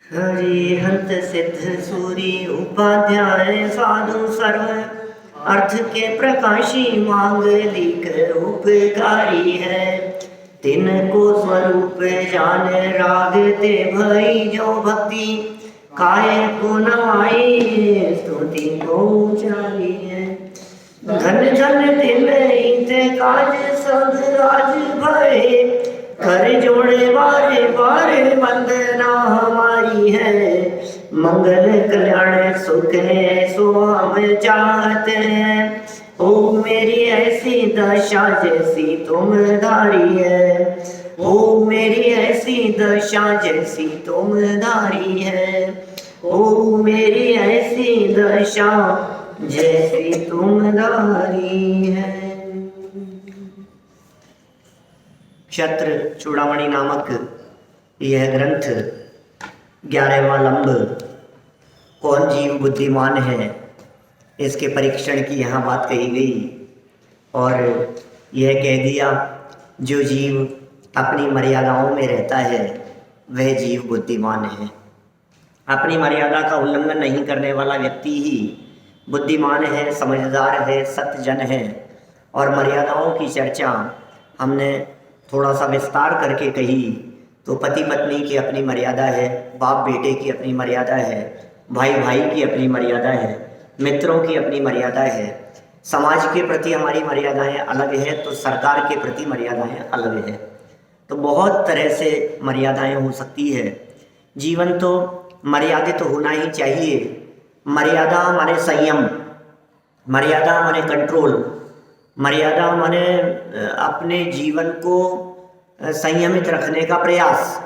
हरिहंत सिद्ध सूरी उपाध्याय साधु सर्व अर्थ के प्रकाशी मांगलिक उपकारी है। तिनको स्वरूप जान रागते भई जो भक्ति काय को नवाई स्तुति को उचारी है। धन धन तिन हित काज सब राज भय कर जोड़े बारे बारे वंदना हमारी है। मंगल कल्याण सुख है सो हम चाहते हैं। ओ मेरी ऐसी दशा जैसी तुम धारी है। ओ मेरी ऐसी दशा जैसी तुम धारी है। ओ मेरी ऐसी दशा जैसी तुम धारी है। क्षत्र चूड़ामणि नामक यह ग्रंथ 11वां लंब कौन जीव बुद्धिमान है इसके परीक्षण की यहाँ बात कही गई और यह कह दिया जो जीव अपनी मर्यादाओं में रहता है वह जीव बुद्धिमान है। अपनी मर्यादा का उल्लंघन नहीं करने वाला व्यक्ति ही बुद्धिमान है, समझदार है, सत्यजन है। और मर्यादाओं की चर्चा हमने थोड़ा सा विस्तार करके कही तो पति पत्नी की अपनी मर्यादा है, बाप बेटे की अपनी मर्यादा है, भाई भाई की अपनी मर्यादा है, मित्रों की अपनी मर्यादा है, समाज के प्रति हमारी मर्यादाएं अलग है तो सरकार के प्रति मर्यादाएं अलग है। तो बहुत तरह से मर्यादाएं हो सकती है। जीवन तो मर्यादित तो होना ही चाहिए। मर्यादा माने संयम, मर्यादा माने कंट्रोल, मर्यादा माने अपने जीवन को संयमित रखने का प्रयास।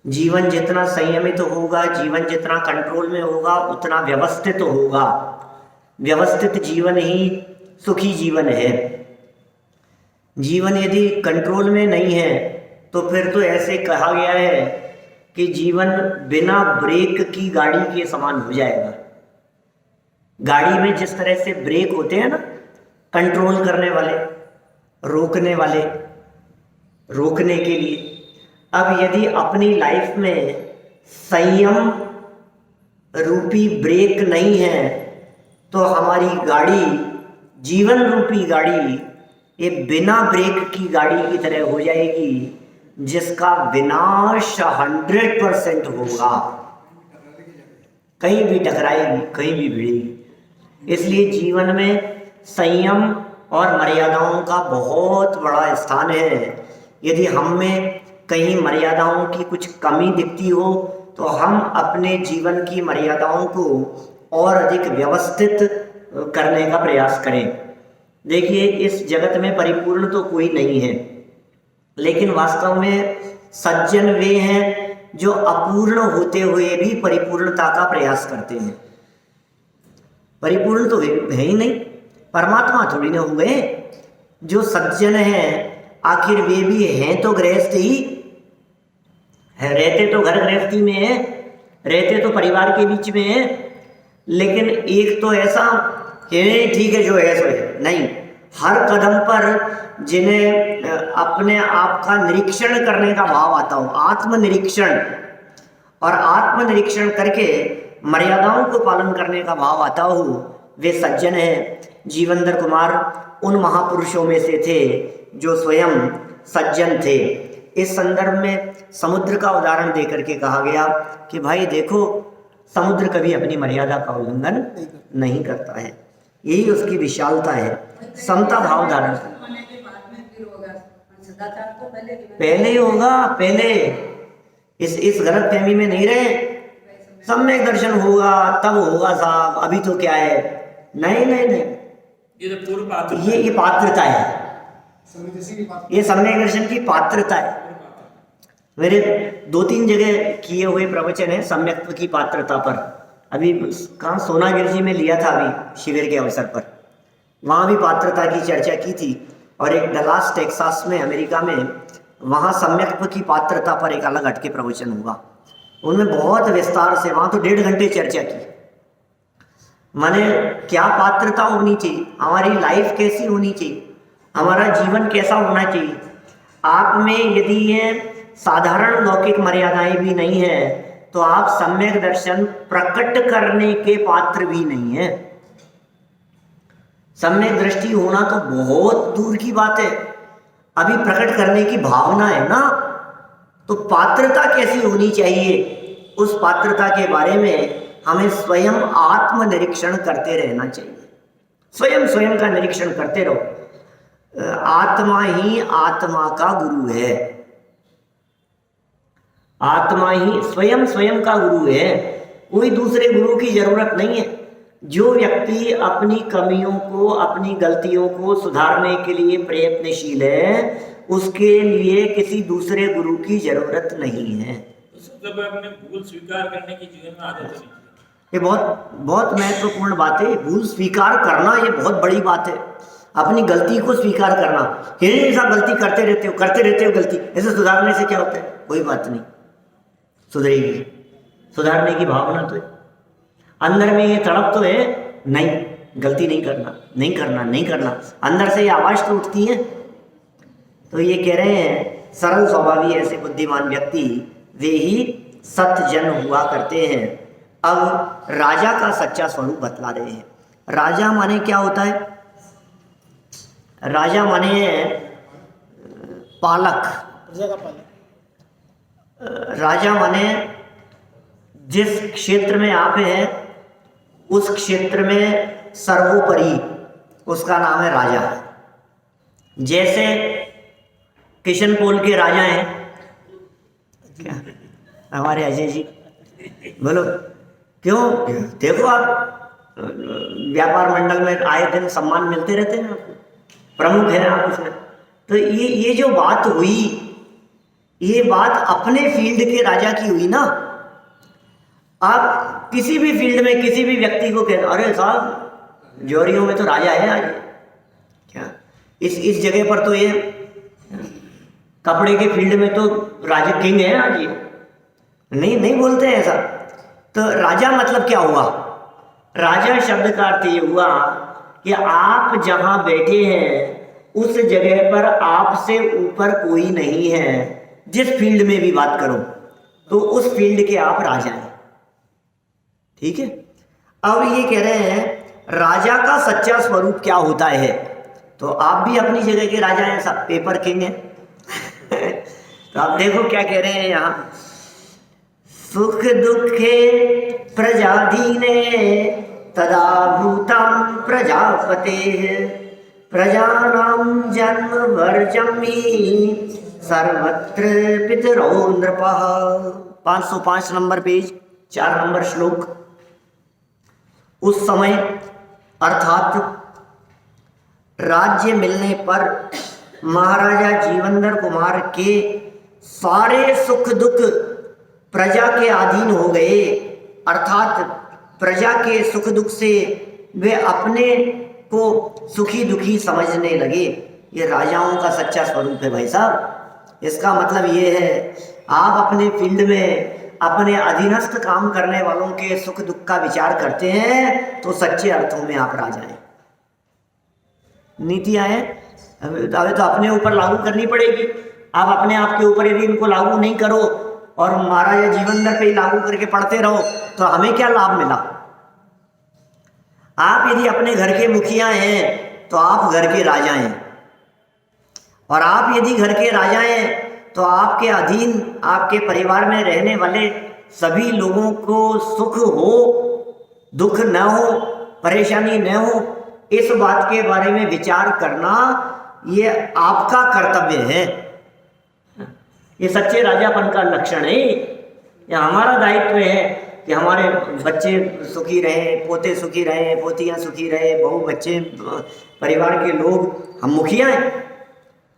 जीवन जितना संयमित होगा, जीवन जितना कंट्रोल में होगा उतना व्यवस्थित होगा। व्यवस्थित जीवन ही सुखी जीवन है। जीवन यदि कंट्रोल में नहीं है तो फिर तो ऐसे कहा गया है कि जीवन बिना ब्रेक की गाड़ी के समान हो जाएगा। गाड़ी में जिस तरह से ब्रेक होते हैं ना, कंट्रोल करने वाले, रोकने वाले, रोकने के लिए, अब यदि अपनी लाइफ में संयम रूपी ब्रेक नहीं है तो हमारी गाड़ी, जीवन रूपी गाड़ी, ये बिना ब्रेक की गाड़ी की तरह हो जाएगी जिसका विनाश 100% होगा। कहीं भी टकराएगी, कहीं भी भिड़ेगी। इसलिए जीवन में संयम और मर्यादाओं का बहुत बड़ा स्थान है। यदि हम में कहीं मर्यादाओं की कुछ कमी दिखती हो तो हम अपने जीवन की मर्यादाओं को और अधिक व्यवस्थित करने का प्रयास करें। देखिए, इस जगत में परिपूर्ण तो कोई नहीं है, लेकिन वास्तव में सज्जन वे हैं जो अपूर्ण होते हुए भी परिपूर्णता का प्रयास करते हैं। परिपूर्ण तो है ही नहीं, परमात्मा थोड़ी ना हो गए। जो सज्जन हैं आखिर वे भी हैं तो गृहस्थ ही है, रहते तो घर गृहस्थी में है, रहते तो परिवार के बीच में है, लेकिन एक तो ऐसा ठीक है जो है सो है नहीं। हर कदम पर जिन्हें अपने आप का निरीक्षण करने का भाव आता हो, आत्मनिरीक्षण, और आत्मनिरीक्षण करके मर्यादाओं को पालन करने का भाव आता हो, वे सज्जन हैं। जीवंदर कुमार उन महापुरुषों में से थे जो स्वयं सज्जन थे। इस संदर्भ में समुद्र का उदाहरण देकर के कहा गया कि भाई देखो, समुद्र कभी अपनी मर्यादा का उल्लंघन नहीं करता है। यही उसकी विशालता है, समता भाव धारण। पहले ही होगा, पहले इस गलत फहमी में नहीं रहे। सम्यक दर्शन होगा तब होगा साहब, अभी तो क्या है। नहीं नहीं नहीं, ये पात्रता है, ये सम्यक दर्शन की पात्रता है। मेरे 2-3 जगह किए हुए प्रवचन है सम्यक्त्व की पात्रता पर। अभी कहाँ सोनागिर में लिया था अभी शिविर के अवसर पर, वहाँ भी पात्रता की चर्चा की थी। और एक डलास टेक्सास में, अमेरिका में, वहाँ सम्यक्त्व की पात्रता पर एक अलग हटके प्रवचन हुआ। उनमें बहुत विस्तार से, वहाँ तो 1.5 घंटे चर्चा की। माने क्या पात्रता होनी चाहिए, हमारी लाइफ कैसी होनी चाहिए, हमारा जीवन कैसा होना चाहिए। आप में यदि ये साधारण लौकिक मर्यादाएं भी नहीं है तो आप सम्यक दर्शन प्रकट करने के पात्र भी नहीं है। सम्यक दृष्टि होना तो बहुत दूर की बात है, अभी प्रकट करने की भावना है ना, तो पात्रता कैसी होनी चाहिए, उस पात्रता के बारे में हमें स्वयं आत्मनिरीक्षण करते रहना चाहिए। स्वयं का निरीक्षण करते रहो। आत्मा ही आत्मा का गुरु है, आत्मा ही स्वयं का गुरु है, कोई दूसरे गुरु की जरूरत नहीं है। जो व्यक्ति अपनी कमियों को, अपनी गलतियों को सुधारने के लिए प्रयत्नशील है, उसके लिए किसी दूसरे गुरु की जरूरत नहीं है। मतलब अपने भूल स्वीकार करने की जीवन में आदत होनी चाहिए। ये बहुत महत्वपूर्ण बात है। भूल स्वीकार करना ये बहुत बड़ी बात है। अपनी गलती को स्वीकार करना, हमेशा गलती करते रहते हो गलती, ऐसे सुधारने से क्या होता है? कोई बात नहीं, सुधरेगी। सुधारने की भावना तो है, अंदर में ये तड़प तो है, नहीं गलती नहीं करना, अंदर से ये आवाज तो उठती है। तो ये कह रहे हैं सरल स्वभावी ऐसे बुद्धिमान व्यक्ति वे ही सत्जन हुआ करते हैं। अब राजा का सच्चा स्वरूप बतला रहे हैं। राजा माने क्या होता है? राजा माने पालक, प्रजा का पालक। राजा माने जिस क्षेत्र में आप हैं उस क्षेत्र में सर्वोपरि उसका नाम है राजा। जैसे किशनपोल के राजा हैं क्या हमारे अजय जी, बोलो क्यों? देखो आप व्यापार मंडल में आए दिन सम्मान मिलते रहते हैं आपको, प्रमुख है आप उसमें। तो ये जो बात हुई, ये बात अपने फील्ड के राजा की हुई ना। आप किसी भी फील्ड में किसी भी व्यक्ति को कहते अरे साहब जोरियों में तो राजा है आज, क्या इस जगह पर तो ये कपड़े के फील्ड में तो राजा किंग है आज ये, नहीं बोलते हैं ऐसा। तो राजा मतलब क्या हुआ? राजा शब्द का अर्थ ये हुआ कि आप जहां बैठे हैं उस जगह पर आपसे ऊपर कोई नहीं है। जिस फील्ड में भी बात करो तो उस फील्ड के आप राजा हैं, ठीक है। अब ये कह रहे हैं राजा का सच्चा स्वरूप क्या होता है। तो आप भी अपनी जगह के राजा हैं, सब पेपर किंग हैं। तो आप देखो क्या कह रहे हैं यहाँ, सुख दुखे प्रजाधीने तदा भूतं प्रजापते प्रजानां जन्म वर्जम ही सर्वत्र पितरो नृपः। 505 नंबर पेज, 4 नंबर श्लोक। उस समय अर्थात राज्य मिलने पर महाराजा जीवंदर कुमार के सारे सुख दुख प्रजा के अधीन हो गए, अर्थात प्रजा के सुख दुख से वे अपने को सुखी दुखी समझने लगे। ये राजाओं का सच्चा स्वरूप है भाई साहब। इसका मतलब ये है आप अपने फील्ड में अपने अधीनस्थ काम करने वालों के सुख दुख का विचार करते हैं तो सच्चे अर्थों में आप राजा हैं। नीतियां हैं अभी तो अपने ऊपर लागू करनी पड़ेगी। आप अपने आप के ऊपर यदि इनको लागू नहीं करो और महाराजा जीवंदर पे ही लागू करके पढ़ते रहो तो हमें क्या लाभ मिला? आप यदि अपने घर के मुखिया हैं तो आप घर के राजा हैं, और आप यदि घर के राजा हैं तो आपके अधीन आपके परिवार में रहने वाले सभी लोगों को सुख हो दुख न हो परेशानी न हो, इस बात के बारे में विचार करना ये आपका कर्तव्य है। ये सच्चे राजापन का लक्षण है। ये हमारा दायित्व है कि हमारे बच्चे सुखी रहे, पोते सुखी रहे, पोतियां सुखी रहे, बहू बच्चे परिवार के लोग, हम मुखिया हैं।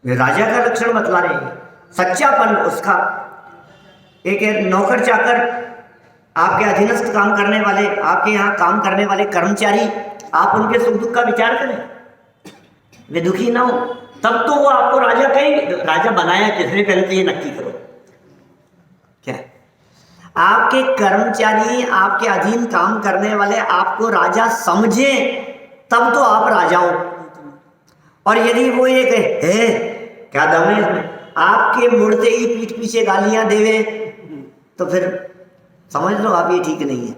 वे राजा का लक्षण बतला रहे हैं, सच्चापन उसका। एक नौकर चाकर, आपके अधीनस्थ काम करने वाले, आपके यहाँ काम करने वाले कर्मचारी, आप उनके सुख दुख का विचार करें, वे दुखी ना हो, तब तो वो आपको राजा कहेंगे। राजा बनाया किसने, पहले तो ये नक्की करो। क्या आपके कर्मचारी, आपके अधीन काम करने वाले आपको राजा समझें तब तो आप राजा हो। और यदि वो ये कहे है क्या दम है इसमें, आपके मुड़ते ही पीठ पीछे गालियां देवे, तो फिर समझ लो आप, ये ठीक नहीं है।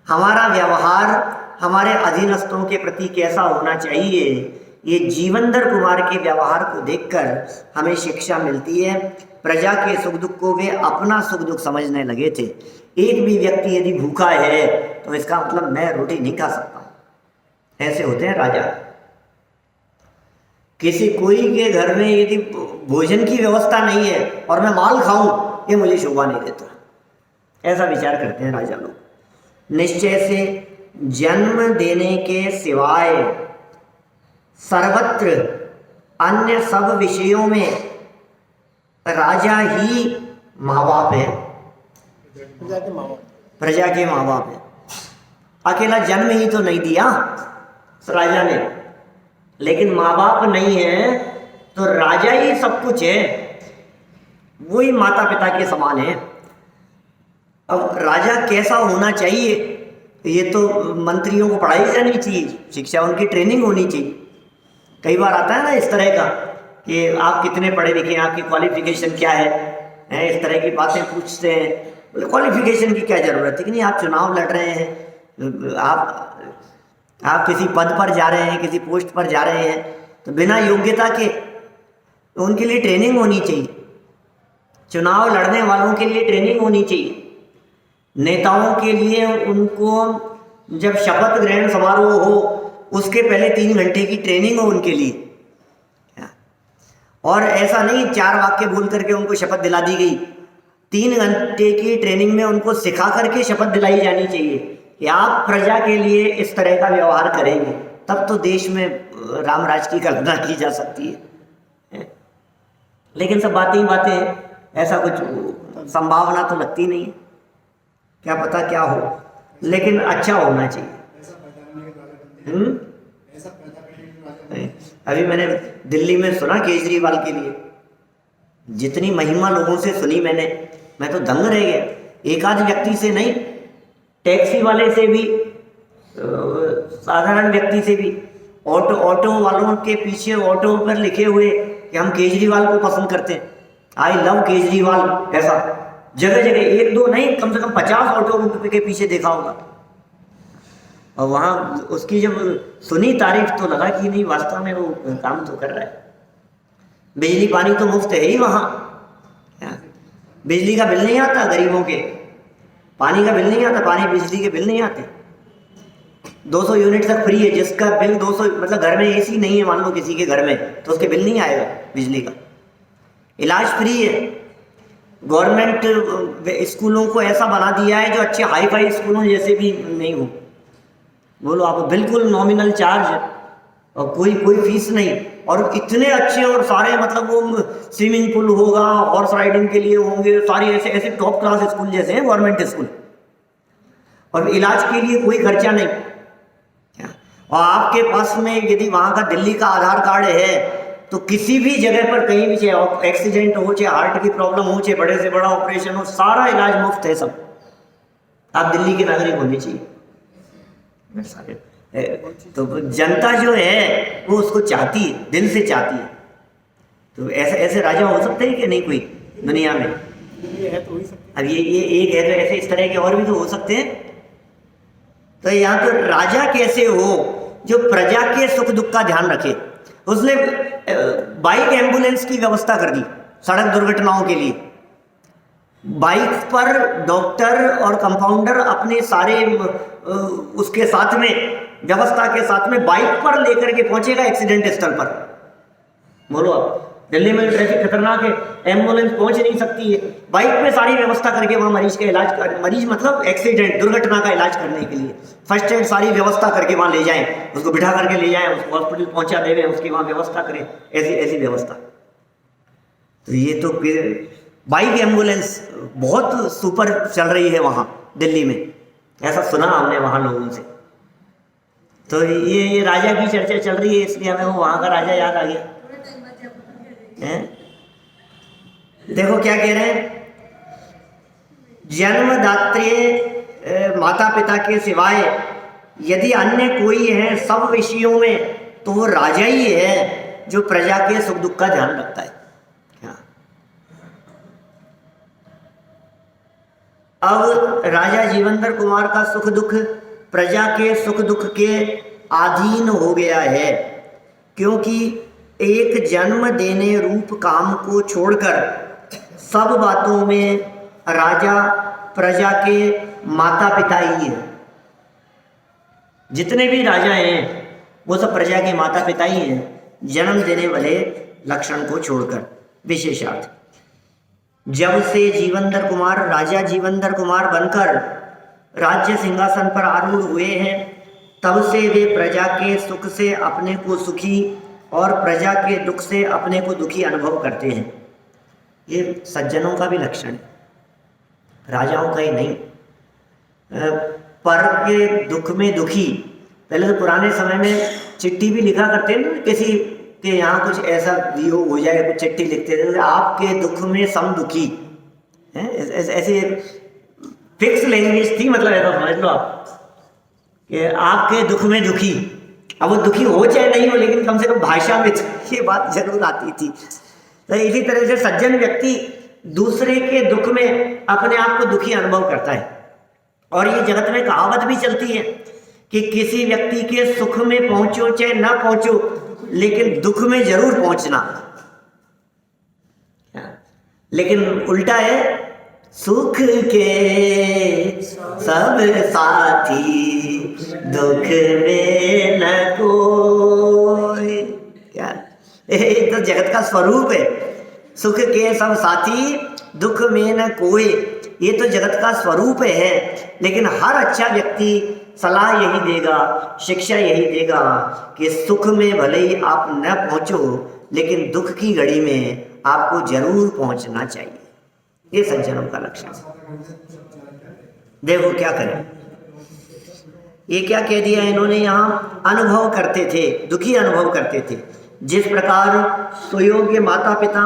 हमारा व्यवहार हमारे अधीनस्थों के प्रति कैसा होना चाहिए, ये जीवनधर कुमार के व्यवहार को देखकर हमें शिक्षा मिलती है। प्रजा के सुख दुख को वे अपना सुख दुख समझने लगे थे। एक भी व्यक्ति यदि भूखा है तो इसका मतलब मैं रोटी नहीं खा सकता, ऐसे होते हैं राजा। किसी कोई के घर में यदि भोजन की व्यवस्था नहीं है और मैं माल खाऊं, ये मुझे शोभा नहीं देता, ऐसा विचार करते हैं राजा लोग। निश्चय से जन्म देने के सिवाय सर्वत्र अन्य सब विषयों में राजा ही माँ बाप है, प्रजा के माँ बाप है। अकेला जन्म ही तो नहीं दिया राजा ने, लेकिन माँ बाप नहीं है तो राजा ही सब कुछ है, वही माता पिता के समान है। अब राजा कैसा होना चाहिए, ये तो मंत्रियों को पढ़ाई जानी चाहिए, शिक्षा उनकी ट्रेनिंग होनी चाहिए। कई बार आता है ना इस तरह का कि आप कितने पढ़े लिखे हैं, आपकी क्वालिफिकेशन क्या है, इस तरह की बातें पूछते हैं। क्वालिफिकेशन की क्या ज़रूरत है कि नहीं, आप चुनाव लड़ रहे हैं, आप किसी पद पर जा रहे हैं, किसी पोस्ट पर जा रहे हैं, तो बिना योग्यता के तो उनके लिए ट्रेनिंग होनी चाहिए। चुनाव लड़ने वालों के लिए ट्रेनिंग होनी चाहिए। नेताओं के लिए उनको जब शपथ ग्रहण समारोह हो उसके पहले 3 घंटे की ट्रेनिंग हो उनके लिए। और ऐसा नहीं 4 वाक्य बोल करके उनको शपथ दिला दी गई, 3 घंटे की ट्रेनिंग में उनको सिखा करके शपथ दिलाई जानी चाहिए कि आप प्रजा के लिए इस तरह का व्यवहार करेंगे, तब तो देश में राम राज की कल्पना की जा सकती है। लेकिन सब बातें ही बातें हैं, ऐसा कुछ संभावना तो लगती नहीं है, क्या पता क्या हो, लेकिन अच्छा होना चाहिए। अभी मैंने दिल्ली में सुना केजरीवाल के लिए, जितनी महिमा लोगों से सुनी मैं तो दंग रह गया। एक आध व्यक्ति से नहीं, टैक्सी वाले से भी, साधारण व्यक्ति से भी, ऑटो वालों के पीछे ऑटो पर लिखे हुए कि हम केजरीवाल को पसंद करते हैं, आई लव केजरीवाल, ऐसा जगह जगह, 1-2 नहीं, कम से कम 50 ऑटो के पीछे देखा होगा। और वहाँ उसकी जब सुनी तारीफ तो लगा कि नहीं, वास्तव में वो काम तो कर रहा है। बिजली पानी तो मुफ्त है ही वहाँ, बिजली का बिल नहीं आता गरीबों के, पानी का बिल नहीं आता, पानी बिजली के बिल नहीं आते। 200 यूनिट तक फ्री है, जिसका बिल 200, मतलब घर में एसी नहीं है मान लो किसी के घर में, तो उसके बिल नहीं आएगा बिजली का। इलाज फ्री है। गवर्नमेंट स्कूलों को ऐसा बना दिया है जो अच्छे हाई फाई स्कूलों जैसे भी नहीं हो, बोलो आप, बिल्कुल नॉमिनल चार्ज और कोई फीस नहीं, और इतने अच्छे, और सारे मतलब वो स्विमिंग पूल होगा, हॉर्स राइडिंग के लिए होंगे, सारे ऐसे ऐसे टॉप क्लास स्कूल जैसे हैं गवर्नमेंट स्कूल, और इलाज के लिए कोई खर्चा नहीं। और आपके पास में यदि वहाँ का दिल्ली का आधार कार्ड है तो किसी भी जगह पर कहीं भी, चाहे एक्सीडेंट हो, चाहे हार्ट की प्रॉब्लम हो, चाहे बड़े से बड़ा ऑपरेशन हो, सारा इलाज मुफ्त है सब। आप दिल्ली के नागरिक होने चाहिए। तो जनता जो है वो उसको चाहती है, दिल से चाहती है। तो ऐसे राजा हो सकते हैं कि नहीं कोई दुनिया में? ये है तो हो ही सकता अब ये एक है, तो ऐसे इस तरह के और भी तो हो सकते हैं। तो यहाँ तो राजा कैसे हो जो प्रजा के सुख दुख का ध्यान रखे। उसने बाइक एम्बुलेंस की व्यवस्था कर दी सड़क दुर्घटनाओं के लिए। बाइक पर डॉक्टर और कंपाउंडर अपने सारे उसके साथ में, व्यवस्था के साथ में, बाइक पर लेकर के पहुंचेगा एक्सीडेंट स्थल पर। बोलो आप, दिल्ली में ट्रैफिक खतरनाक है, एम्बुलेंस पहुंच नहीं सकती है, बाइक पे सारी व्यवस्था करके वहां मरीज का इलाज कर, मरीज मतलब एक्सीडेंट दुर्घटना का इलाज करने के लिए फर्स्ट एड सारी व्यवस्था करके वहां ले जाएं, उसको बिठा करके ले जाएं, उसको हॉस्पिटल पहुंचा देवें, उसकी वहां व्यवस्था करें, ऐसी व्यवस्था। तो ये तो बाइक एम्बुलेंस बहुत सुपर चल रही है वहाँ दिल्ली में, ऐसा सुना हमने वहाँ लोगों से। तो ये राजा की चर्चा चल रही है, इसलिए हमें वो वहाँ का राजा याद आ गया है। देखो क्या कह रहे हैं, जन्मदात्री माता पिता के सिवाय यदि अन्य कोई है सब विषयों में, तो वो राजा ही है जो प्रजा के सुख दुख का ध्यान रखता है। अब राजा जीवंदर कुमार का सुख दुख प्रजा के सुख दुख के अधीन हो गया है, क्योंकि एक जन्म देने रूप काम को छोड़कर सब बातों में राजा प्रजा के माता पिता ही है। जितने भी राजा हैं वो सब प्रजा के माता पिता ही हैं, जन्म देने वाले लक्षण को छोड़कर विशेषार्थ। जब से जीवंदर कुमार राजा जीवंदर कुमार बनकर राज्य सिंहासन पर आरूढ़ हुए हैं, तब से वे प्रजा के सुख से अपने को सुखी और प्रजा के दुख से अपने को दुखी अनुभव करते हैं। ये सज्जनों का भी लक्षण है, राजाओं का ही नहीं। पर के दुख में दुखी, पहले तो पुराने समय में चिट्ठी भी लिखा करते हैं ना, किसी के यहाँ कुछ ऐसा वियोग हो जाए, कुछ चिट्ठी लिखते थे, आपके दुख में सम दुखी है, ऐसी फिक्स लैंग्वेज थी, मतलब ऐसा समझ लो आप कि आपके दुख में दुखी। अब वो दुखी हो चाहे नहीं हो, लेकिन कम से कम भाषा में ये बात जरूर आती थी। तो इसी तरह से सज्जन व्यक्ति दूसरे के दुख में अपने आप को दुखी अनुभव करता है। और ये जगत में कहावत भी चलती है कि किसी व्यक्ति के सुख में पहुंचो चाहे ना पहुंचो, लेकिन दुख में जरूर पहुंचना। लेकिन उल्टा है, सुख के सब साथी दुख में न कोई। क्या ये तो जगत का स्वरूप है, सुख के सब साथी दुख में न कोई, ये तो जगत का स्वरूप है। लेकिन हर अच्छा व्यक्ति सलाह यही देगा, शिक्षा यही देगा कि सुख में भले ही आप न पहुंचो, लेकिन दुख की घड़ी में आपको जरूर पहुंचना चाहिए। ये सज्जनों का लक्षण। देखो क्या करें, ये क्या कह दिया इन्होंने यहाँ, अनुभव करते थे, दुखी अनुभव करते थे। जिस प्रकार सुयोग्य माता पिता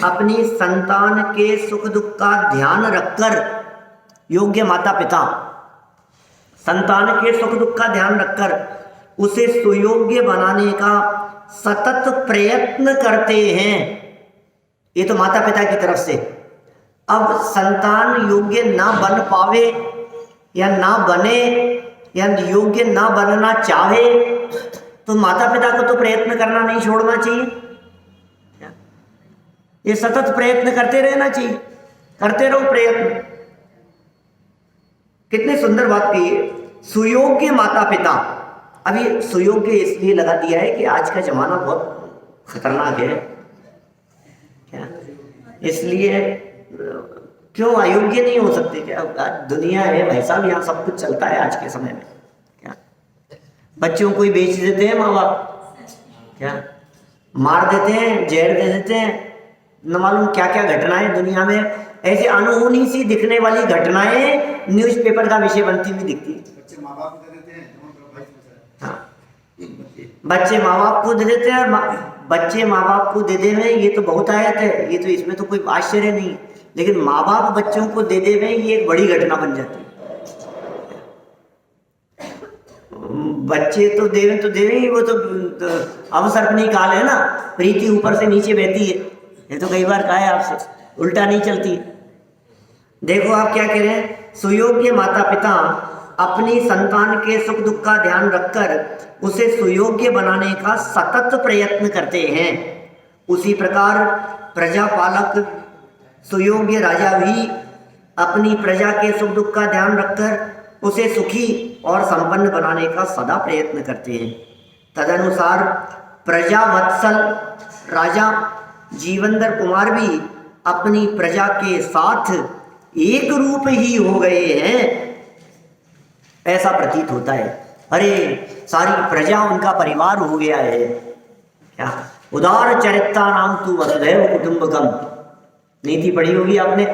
अपनी संतान के सुख दुख का ध्यान रखकर, योग्य माता पिता संतान के सुख दुख का ध्यान रखकर उसे सुयोग्य बनाने का सतत प्रयत्न करते हैं, ये तो माता पिता की तरफ से। अब संतान योग्य ना बन पावे या ना बने या योग्य ना बनना चाहे, तो माता पिता को तो प्रयत्न करना नहीं छोड़ना चाहिए, ये सतत प्रयत्न करते रहना चाहिए, करते रहो प्रयत्न। कितने सुंदर बात कही है, सुयोग्य माता पिता। अभी सुयोग्य इसलिए लगा दिया है कि आज का जमाना बहुत खतरनाक है, क्या इसलिए क्यों अयोग्य नहीं हो सकते क्या? दुनिया है भाई साहब, यहाँ सब कुछ चलता है आज के समय में। क्या बच्चों को ही बेच देते हैं माँ बाप, क्या मार देते हैं, जहर दे देते हैं, न मालूम क्या क्या घटनाएं दुनिया में ऐसे अनहोनी सी दिखने वाली घटनाएं न्यूज़पेपर का विषय बनती हुई दिखती है। बच्चे माँ बाप को दे देते हैं, बच्चे माँ बाप को दे देवे, ये तो बहुत आयत है, ये तो इसमें तो कोई आश्चर्य नहीं। लेकिन माँ बाप बच्चों को दे देवे, ये एक बड़ी घटना बन जाती है। बच्चे तो देवे ही, वो तो अवसर्पणी काल है ना, प्रीति ऊपर से नीचे बहती है। ये तो कई बार कहा है आपसे, उल्टा नहीं चलती। देखो आप क्या कह रहे हैं, सुयोग्य माता पिता अपनी संतान के सुख दुख का ध्यान रखकर उसे सुयोग्य बनाने का सतत प्रयत्न करते हैं। उसी प्रकार प्रजापालक सुयोग्य राजा भी अपनी प्रजा के सुख दुख का ध्यान रखकर उसे सुखी और संपन्न बनाने का सदा प्रयत्न करते हैं। तदनुसार प्रजावत्सल राजा जीवंदर कुमार भी अपनी प्रजा के साथ एक रूप ही हो गए हैं, ऐसा प्रतीत होता है। अरे सारी प्रजा उनका परिवार हो गया है। क्या उदार चरित्रा नाम तू वसुधैव कुटुंबकम, नीति पढ़ी होगी आपने।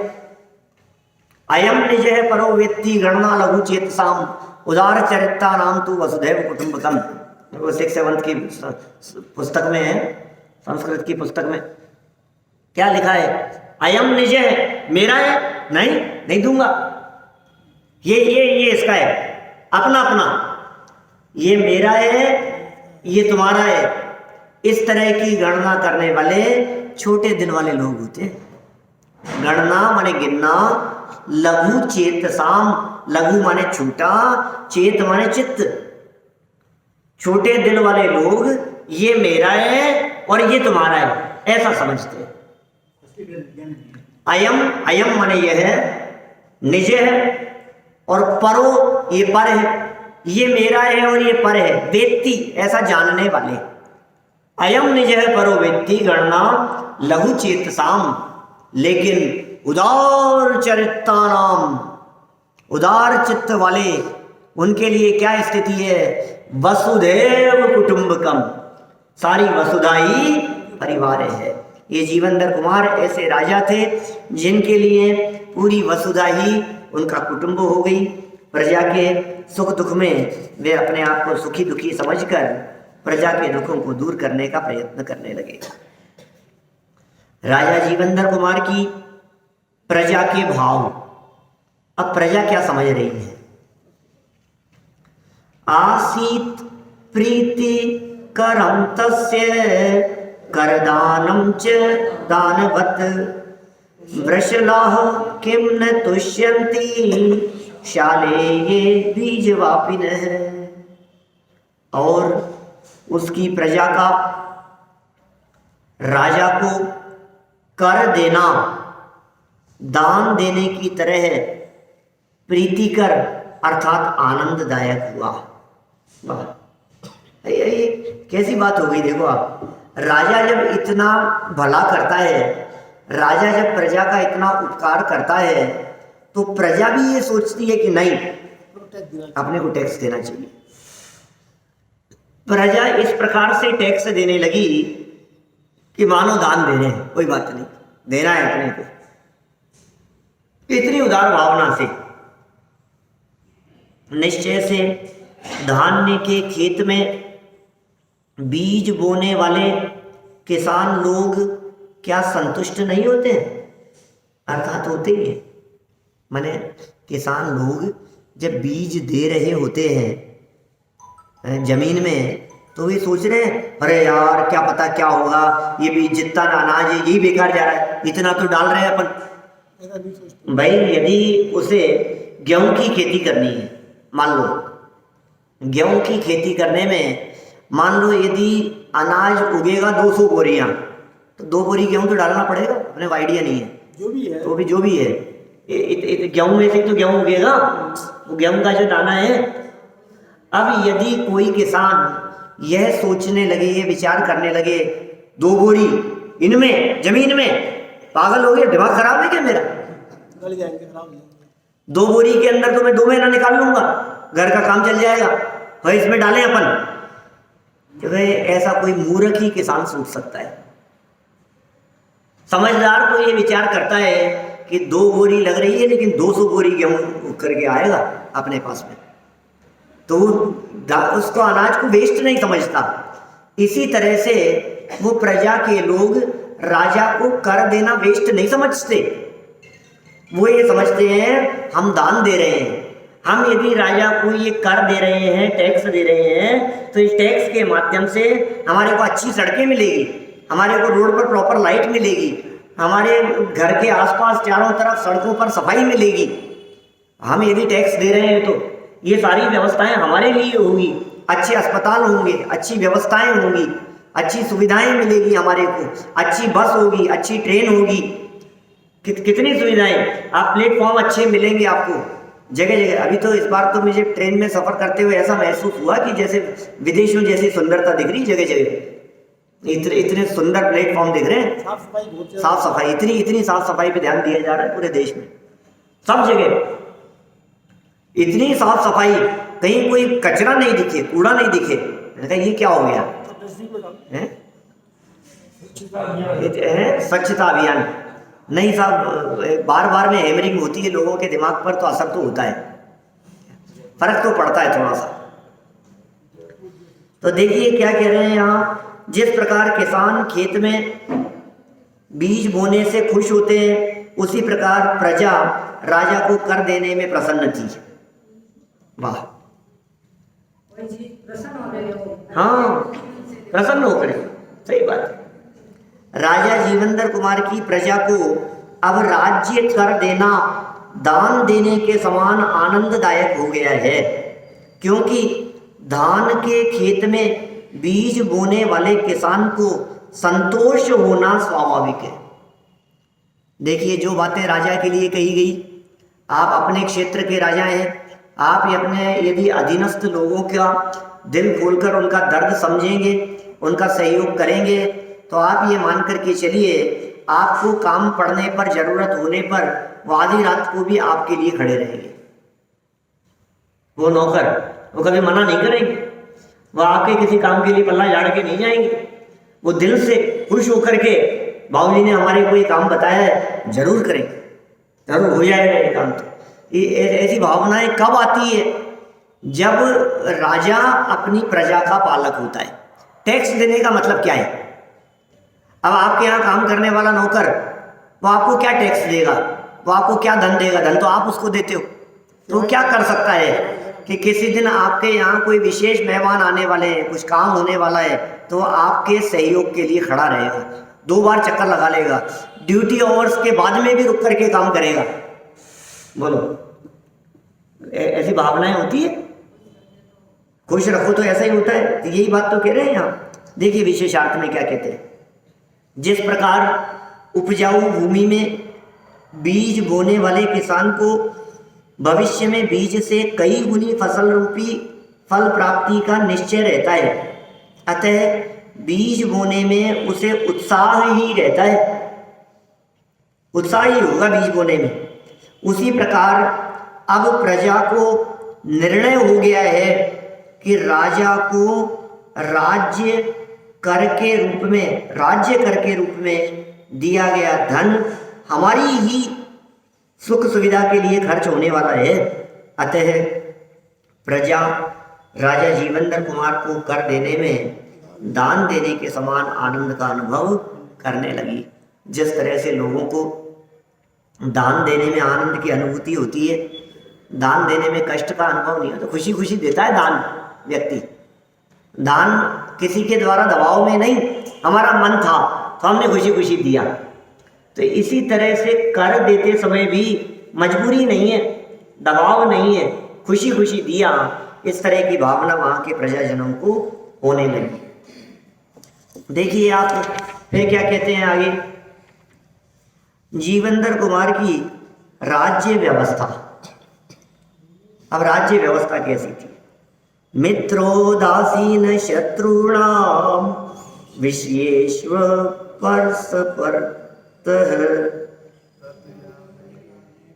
अयम निज है परो वेत्ति गणना लघु चेतसाम, उदार चरित्रा नाम तू वसुधैव कुटुंबकम। वो 6th की पुस्तक में है, संस्कृत की पुस्तक में क्या लिखा है, अयम निज है, मेरा है, नहीं दूंगा, ये इसका है, अपना अपना, ये मेरा है, ये तुम्हारा है। इस तरह की गणना करने वाले छोटे दिल वाले लोग होते हैं। गणना माने गिनना, लघु चेतसाम, लघु माने छोटा, चेत माने चित्त, छोटे दिल वाले लोग ये मेरा है और ये तुम्हारा है ऐसा समझते हैं। अयम, अयम माने यह है, निज है, और परो ये पर है, ये मेरा है और ये पर है, वेत्ति ऐसा जानने वाले। अयम निज है परो वेत्ति गणना लघु चेतसाम, लेकिन उदार चरितानाम, उदार चित्त वाले उनके लिए क्या स्थिति है, वसुधैव कुटुंबकम, सारी वसुधा ही परिवार है। ये जीवनधर कुमार ऐसे राजा थे जिनके लिए पूरी वसुधा ही उनका कुटुंब हो गई। प्रजा के सुख दुख में वे अपने आप को सुखी दुखी समझकर प्रजा के दुखों को दूर करने का प्रयत्न करने लगे। राजा जीवनधर कुमार की प्रजा के भाव, अब प्रजा क्या समझ रही है। आसीत प्रीति करम तस्य करदानम च दानवत, वृषलाः किम न तुष्यन्ति शाले ये बीजवापिनः। और उसकी प्रजा का राजा को कर देना दान देने की तरह प्रीतिकर अर्थात आनंददायक हुआ। वाह, ये कैसी बात हो गई। देखो आप, राजा जब इतना भला करता है, राजा जब प्रजा का इतना उपकार करता है, तो प्रजा भी ये सोचती है कि नहीं अपने को टैक्स देना चाहिए। प्रजा इस प्रकार से टैक्स देने लगी कि मानो दान दे रहे हैं, कोई बात नहीं, देना है अपने को, इतनी उदार भावना से। निश्चय से धान्य के खेत में बीज बोने वाले किसान लोग क्या संतुष्ट नहीं होते हैं, अर्थात होते ही हैं। माने किसान लोग जब बीज दे रहे होते हैं जमीन में, तो वे सोच रहे हैं अरे यार क्या पता क्या होगा, ये बीज जितना अनाज है यही बेकार जा रहा है, इतना तो डाल रहे हैं अपन। भाई यदि उसे गेहूं की खेती करनी है, मान लो गेहूं की खेती करने में मान लो यदि अनाज उगेगा 200 बोरियां, तो 2 बोरी गेहूं तो डालना पड़ेगा, अपने को आइडिया नहीं है जो भी है, तो भी जो भी है गेहूं में से तो गेहूं उगेगा, वो गेहूं का जो दाना है। अब यदि कोई किसान यह सोचने लगे, ये विचार करने लगे 2 बोरी इनमें जमीन में, पागल हो गया, दिमाग खराब है क्या मेरा, गल जाएंगे, खराब हो जाएंगे। 2 बोरी के अंदर तो मैं 2 महीना निकाल लूंगा, घर का काम चल जाएगा, और इसमें डालें अपन। तो ऐसा कोई मूर्ख ही किसान सोच सकता है। समझदार तो ये विचार करता है कि 2 बोरी लग रही है लेकिन 200 बोरी गेहूं करके आएगा अपने पास में, तो उसको अनाज को वेस्ट नहीं समझता। इसी तरह से वो प्रजा के लोग राजा को कर देना वेस्ट नहीं समझते, वो ये समझते हैं हम दान दे रहे हैं, हम यदि राजा को ये कर दे रहे हैं, टैक्स दे रहे हैं, तो इस टैक्स के माध्यम से हमारे को अच्छी सड़कें मिलेगी, हमारे को रोड पर प्रॉपर लाइट मिलेगी, हमारे घर के आसपास चारों तरफ सड़कों पर सफाई मिलेगी। हम यदि टैक्स दे रहे हैं तो ये सारी व्यवस्थाएं हमारे लिए होंगी, अच्छे अस्पताल होंगे, अच्छी व्यवस्थाएं होंगी, अच्छी सुविधाएं मिलेगी हमारे को, अच्छी बस होगी, अच्छी ट्रेन होगी, कितनी सुविधाएं, आप प्लेटफॉर्म अच्छे मिलेंगे आपको जगह जगह। अभी तो इस बार तो मुझे ट्रेन में सफर करते हुए ऐसा महसूस हुआ कि जैसे विदेशों जैसी सुंदरता दिख रही जगह जगह, इतने सुंदर प्लेटफॉर्म दिख रहे हैं, साफ सफाई, इतनी साफ सफाई पे ध्यान दिया जा रहा है पूरे देश में, सब जगह इतनी साफ सफाई, कहीं कोई कचरा नहीं दिखे, कूड़ा नहीं दिखे। मैंने कहा ये क्या हो गया है, स्वच्छता अभियान नहीं साहब, बार बार में हैमरिंग होती है लोगों के दिमाग पर, तो असर तो होता है, फर्क तो पड़ता है थोड़ा सा। तो देखिए क्या कह रहे हैं यहाँ, जिस प्रकार किसान खेत में बीज बोने से खुश होते हैं, उसी प्रकार प्रजा राजा को कर देने में प्रसन्न थी। वाह, हाँ प्रसन्न होकर, सही बात है। राजा जीवनधर कुमार की प्रजा को अब राज्य कर देना दान देने के समान आनंददायक हो गया है, क्योंकि धान के खेत में बीज बोने वाले किसान को संतोष होना स्वाभाविक है। देखिए, जो बातें राजा के लिए कही गई, आप अपने क्षेत्र के राजा हैं, आप अपने यदि अधीनस्थ लोगों का दिल खोलकर उनका दर्द समझेंगे, उनका सहयोग करेंगे, तो आप ये मान कर के चलिए, आपको काम पड़ने पर, जरूरत होने पर वो आधी रात को भी आपके लिए खड़े रहेंगे। वो नौकर वो कभी मना नहीं करेंगे, वो आपके किसी काम के लिए पल्ला झाड़ के नहीं जाएंगे, वो दिल से खुश होकर के बाबूजी ने हमारे को ये काम बताया है, जरूर करेंगे, जरूर हो जाएगा ये काम। तो ये ऐसी भावनाएं कब आती है? जब राजा अपनी प्रजा का पालक होता है। टैक्स देने का मतलब क्या है? अब आपके यहाँ काम करने वाला नौकर, वो आपको क्या टैक्स देगा? वो आपको क्या धन देगा? धन तो आप उसको देते हो। तो क्या कर सकता है कि किसी दिन आपके यहाँ कोई विशेष मेहमान आने वाले हैं, कुछ काम होने वाला है, तो आपके सहयोग के लिए खड़ा रहेगा, 2 बार चक्कर लगा लेगा, ड्यूटी आवर्स के बाद में भी रुक करके काम करेगा। बोलो, ऐसी भावनाएं होती है? खुश रखो तो ऐसा ही होता है। तो यही बात तो कह रहे हैं यहाँ। देखिए विशेषार्थ में क्या कहते हैं। जिस प्रकार उपजाऊ भूमि में बीज बोने वाले किसान को भविष्य में बीज से कई गुनी फसल रूपी फल प्राप्ति का निश्चय रहता है, अतः बीज बोने में उसे उत्साह ही रहता है, उत्साह ही होगा बीज बोने में। उसी प्रकार अब प्रजा को निर्णय हो गया है कि राजा को राज्य कर के रूप में दिया गया धन हमारी ही सुख सुविधा के लिए खर्च होने वाला है। अतः प्रजा राजा जीवनधर कुमार को कर देने में दान देने के समान आनंद का अनुभव करने लगी। जिस तरह से लोगों को दान देने में आनंद की अनुभूति होती है, दान देने में कष्ट का अनुभव नहीं हो, तो खुशी खुशी देता है दान व्यक्ति। दान किसी के द्वारा दबाव में नहीं, हमारा मन था तो हमने खुशी खुशी दिया। तो इसी तरह से कर देते समय भी मजबूरी नहीं है, दबाव नहीं है, खुशी खुशी दिया। इस तरह की भावना वहाँ के प्रजाजनों को होने लगी। देखिए आप फिर क्या कहते हैं आगे। जीवनधर कुमार की राज्य व्यवस्था। अब राज्य व्यवस्था कैसी थी? मित्रोदासीन शत्रुणाम विषयेष्व परस्पर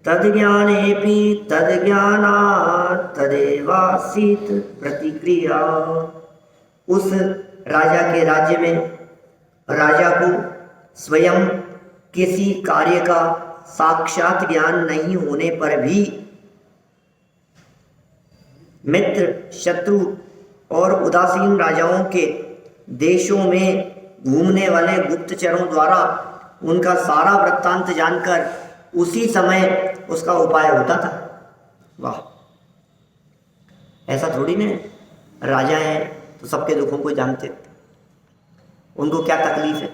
तद्ज्ञानेपि तद्ज्ञानात् तदेवासीत प्रतिक्रिया। उस राजा के राज्य में राजा को स्वयं किसी कार्य का साक्षात ज्ञान नहीं होने पर भी मित्र, शत्रु और उदासीन राजाओं के देशों में घूमने वाले गुप्तचरों द्वारा उनका सारा वृत्तांत जानकर उसी समय उसका उपाय होता था। वाह, ऐसा थोड़ी ना राजा है तो सबके दुखों को जानते, उनको क्या तकलीफ है,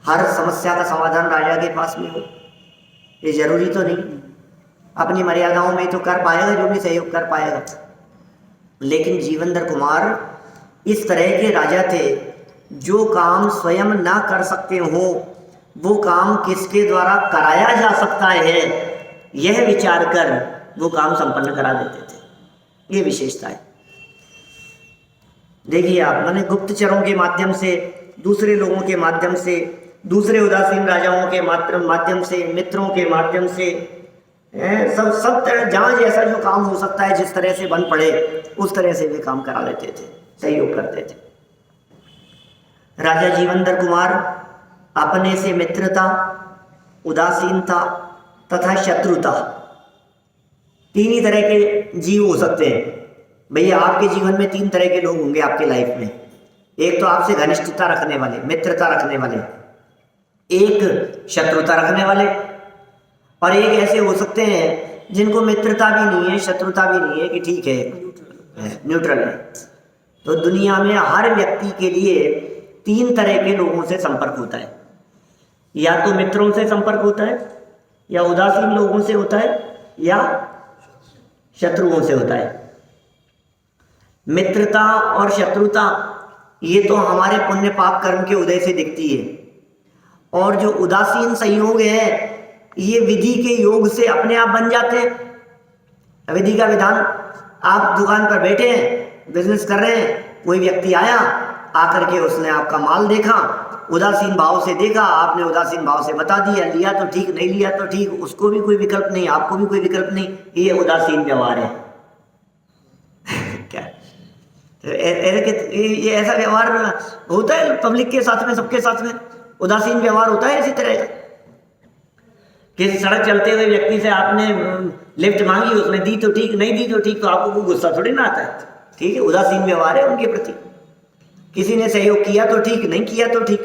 हर समस्या का समाधान राजा के पास में हो, ये जरूरी तो नहीं। अपनी मर्यादाओं में तो कर पाएगा जो भी सहयोग कर पाएगा। लेकिन जीवनधर कुमार इस तरह के राजा थे जो काम स्वयं ना कर सकते हो, वो काम किसके द्वारा कराया जा सकता है, यह विचार कर वो काम संपन्न करा देते थे। ये विशेषता है। देखिए आप, मैंने गुप्तचरों के माध्यम से, दूसरे लोगों के माध्यम से, दूसरे उदासीन राजाओं के माध्यम से, मित्रों के माध्यम से, सब तरह जहाँ जैसा जो काम हो सकता है, जिस तरह से बन पड़े उस तरह से वे काम करा लेते थे, सहयोग करते थे। राजा जीवनधर कुमार अपने से मित्रता, उदासीनता तथा शत्रुता, 3 ही तरह के जीव हो सकते हैं। भैया आपके जीवन में 3 तरह के लोग होंगे आपके लाइफ में। एक तो आपसे घनिष्ठता रखने वाले, मित्रता रखने वाले, एक शत्रुता रखने वाले, और एक ऐसे हो सकते हैं जिनको मित्रता भी नहीं है, शत्रुता भी नहीं है, कि ठीक है, न्यूट्रल है। तो दुनिया में हर व्यक्ति के लिए 3 तरह के लोगों से संपर्क होता है। या तो मित्रों से संपर्क होता है, या उदासीन लोगों से होता है, या शत्रुओं से होता है। मित्रता और शत्रुता ये तो हमारे पुण्य पाप कर्म के उदय से दिखती है, और जो उदासीन संयोग है ये विधि के योग से अपने आप बन जाते हैं। विधि का विधान, आप दुकान पर बैठे हैं, बिजनेस कर रहे हैं, कोई व्यक्ति आया, आकर के उसने आपका माल देखा, उदासीन भाव से देखा, आपने उदासीन भाव से बता दिया, लिया तो ठीक, नहीं लिया तो ठीक, उसको भी कोई विकल्प नहीं, आपको भी कोई विकल्प नहीं, ये उदासीन व्यवहार है। क्या तो ये ऐसा व्यवहार होता है पब्लिक के साथ में, सबके साथ में उदासीन व्यवहार होता है इसी तरह का। किसी सड़क चलते हुए व्यक्ति से आपने लिफ्ट मांगी, उसने दी तो ठीक, नहीं दी तो ठीक, तो आपको कोई गुस्सा थोड़ी ना आता है, ठीक है, उदासीन व्यवहार है उनके प्रति। किसी ने सहयोग किया तो ठीक, नहीं किया तो ठीक,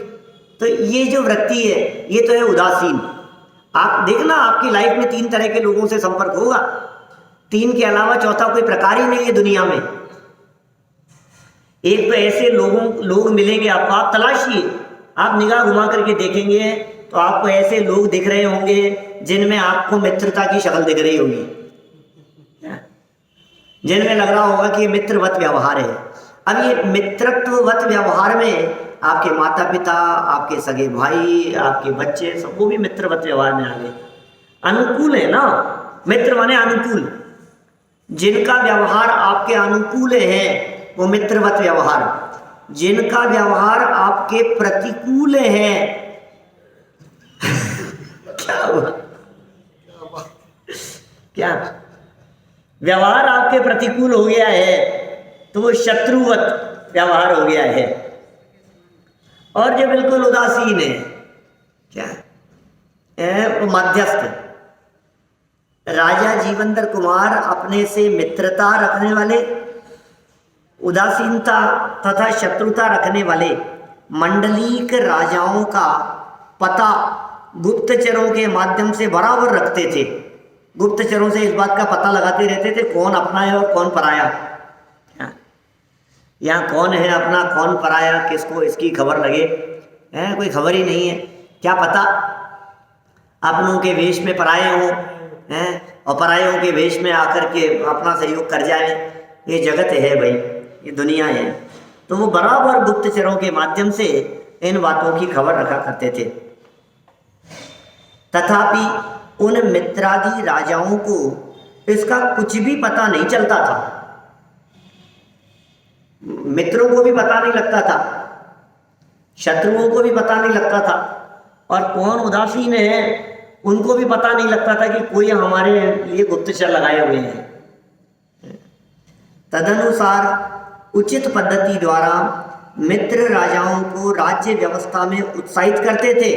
तो ये जो वृत्ति है ये तो है उदासीन। आप देखना आपकी लाइफ में 3 तरह के लोगों से संपर्क होगा, 3 के अलावा चौथा कोई प्रकार ही नहीं है दुनिया में। एक तो ऐसे लोग मिलेंगे आपको, आप तलाशिए, आप निगाह घुमा करके देखेंगे तो आपको ऐसे लोग दिख रहे होंगे जिनमें आपको मित्रता की शक्ल दिख रही होगी, जिनमें लग रहा होगा कि ये मित्रवत व्यवहार है। अब ये मित्रत्ववत व्यवहार में आपके माता पिता, आपके सगे भाई, आपके बच्चे, सब वो भी मित्रवत व्यवहार में आ गए। अनुकूल है ना, मित्र माने अनुकूल, जिनका व्यवहार आपके अनुकूल है वो मित्रवत व्यवहार, जिनका व्यवहार आपके प्रतिकूल है क्या हुआ, क्या व्यवहार आपके प्रतिकूल हो गया है तो वो शत्रुवत व्यवहार हो गया है। और जो बिल्कुल उदासीन है, क्या है, वो मध्यस्थ। राजा जीवंदर कुमार अपने से मित्रता रखने वाले, उदासीनता तथा शत्रुता रखने वाले मंडलीक राजाओं का पता गुप्तचरों के माध्यम से बराबर रखते थे। गुप्तचरों से इस बात का पता लगाते रहते थे कौन अपना है और कौन पराया। यहाँ कौन है अपना, कौन पराया, किसको इसकी खबर लगे, है कोई खबर ही नहीं है। क्या पता अपनों के वेश में पराये हों हैं और परायों के वेश में आकर के अपना सहयोग कर जाए। ये जगत है भाई, ये दुनिया है। तो वो बराबर गुप्तचरों के माध्यम से इन बातों की खबर रखा करते थे। तथापि उन मित्रादि राजाओं को इसका कुछ भी पता नहीं चलता था। मित्रों को भी पता नहीं लगता था, शत्रुओं को भी पता नहीं लगता था, और कौन उदासीन है उनको भी पता नहीं लगता था कि कोई हमारे लिए गुप्तचर लगाए हुए हैं। तदनुसार उचित पद्धति द्वारा मित्र राजाओं को राज्य व्यवस्था में उत्साहित करते थे,